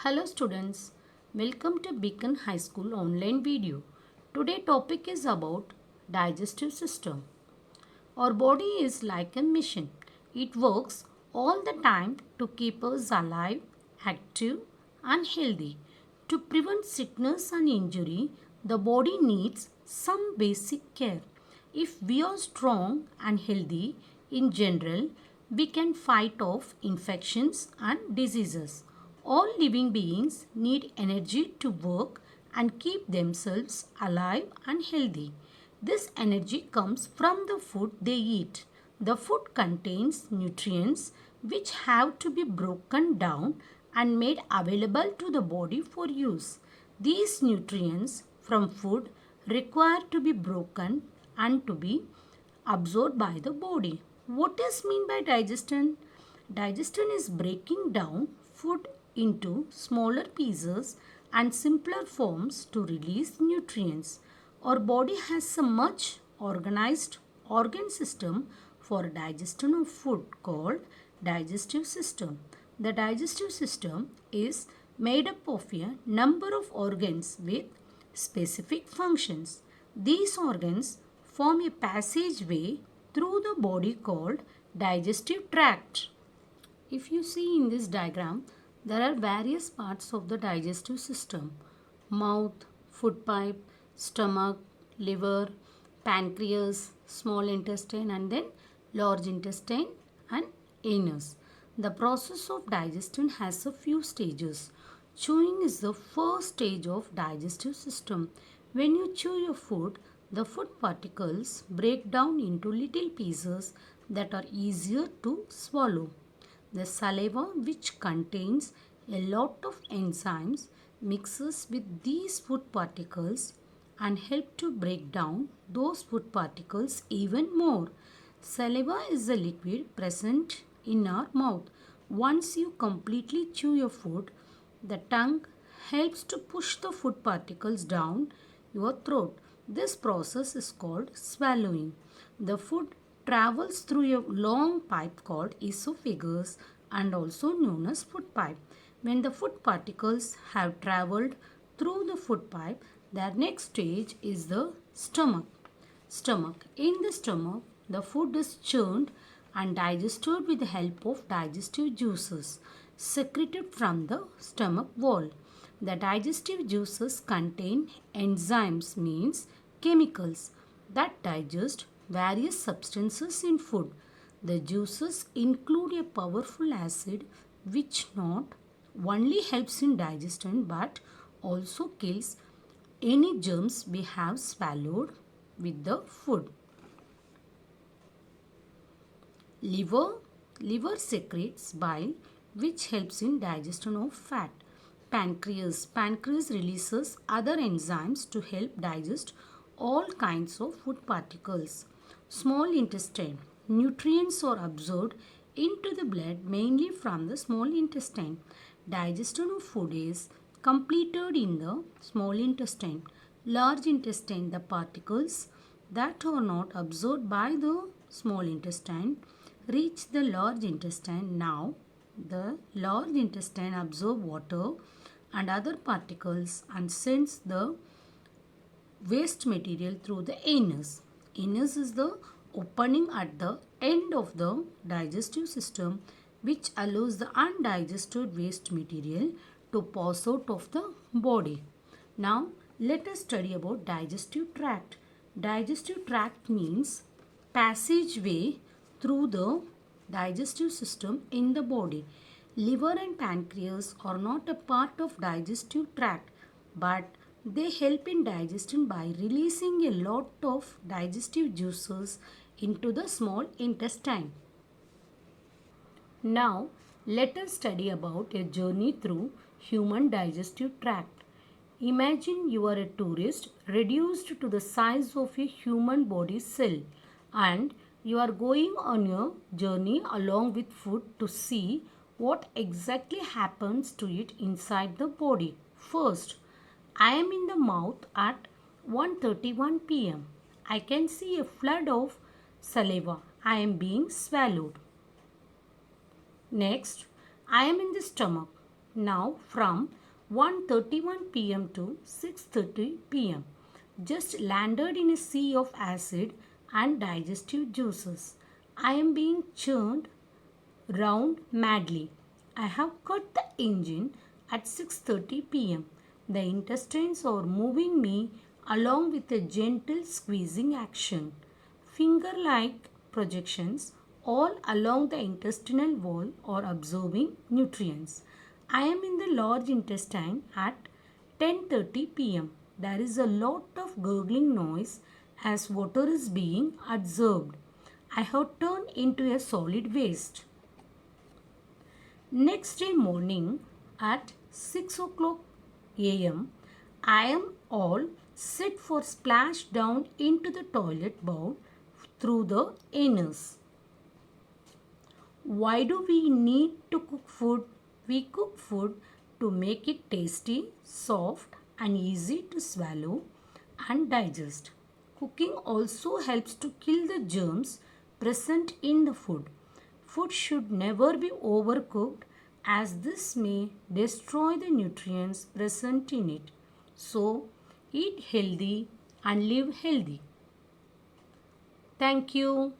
Hello students, welcome to Beacon High School online video. Today topic is about digestive system. Our body is like a machine. It works all the time to keep us alive, active and healthy. To prevent sickness and injury, the body needs some basic care. If we are strong and healthy in general, we can fight off infections and diseases. All living beings need energy to work and keep themselves alive and healthy. This energy comes from the food they eat. The food contains nutrients which have to be broken down and made available to the body for use. These nutrients from food require to be broken and to be absorbed by the body. What is mean by digestion? Digestion is breaking down food into smaller pieces and simpler forms to release nutrients. Our body has a much organized organ system for digestion of food called digestive system. The digestive system is made up of a number of organs with specific functions. These organs form a passageway through the body called digestive tract. If you see in this diagram, there are various parts of the digestive system: mouth, food pipe, stomach, liver, pancreas, small intestine, and then large intestine and anus. The process of digestion has a few stages. Chewing is the first stage of digestive system. When you chew your food, the food particles break down into little pieces that are easier to swallow. The saliva, which contains a lot of enzymes, mixes with these food particles and help to break down those food particles even more. Saliva is a liquid present in our mouth. Once you completely chew your food, the tongue helps to push the food particles down your throat. This process is called swallowing. The food travels through a long pipe called esophagus and also known as food pipe. When the food particles have traveled through the food pipe, their next stage is the stomach. Stomach. In the stomach, the food is churned and digested with the help of digestive juices secreted from the stomach wall. The digestive juices contain enzymes, means chemicals that digest various substances in food. The juices include a powerful acid which not only helps in digestion but also kills any germs we have swallowed with the food. Liver. Liver secretes bile which helps in digestion of fat. Pancreas. Pancreas releases other enzymes to help digest all kinds of food particles. Small intestine. Nutrients are absorbed into the blood mainly from the small intestine. Digestion of food is completed in the small intestine. Large intestine, the particles that are not absorbed by the small intestine reach the large intestine. Now, the large intestine absorbs water and other particles and sends the waste material through the anus. Anus is the opening at the end of the digestive system which allows the undigested waste material to pass out of the body. Now let us study about digestive tract. Digestive tract means passageway through the digestive system in the body. Liver and pancreas are not a part of digestive tract but they help in digestion by releasing a lot of digestive juices into the small intestine. Now, let us study about a journey through human digestive tract. Imagine you are a tourist reduced to the size of a human body cell and you are going on your journey along with food to see what exactly happens to it inside the body. First, I am in the mouth at 1:31 p.m. I can see a flood of saliva. I am being swallowed. Next, I am in the stomach. now from 1:31 p.m. to 6:30 p.m. Just landed in a sea of acid and digestive juices. I am being churned round madly. I have cut the engine at 6:30 p.m. The intestines are moving me along with a gentle squeezing action. Finger-like projections all along the intestinal wall are absorbing nutrients. I am in the large intestine at 10:30 p.m. There is a lot of gurgling noise as water is being absorbed. I have turned into a solid waste. Next day morning at 6 o'clock a.m., I am all set for splash down into the toilet bowl through the anus. Why do we need to cook food? We cook food to make it tasty, soft, and easy to swallow and digest. Cooking also helps to kill the germs present in the food. Food should never be overcooked as this may destroy the nutrients present in it. So, eat healthy and live healthy. Thank you.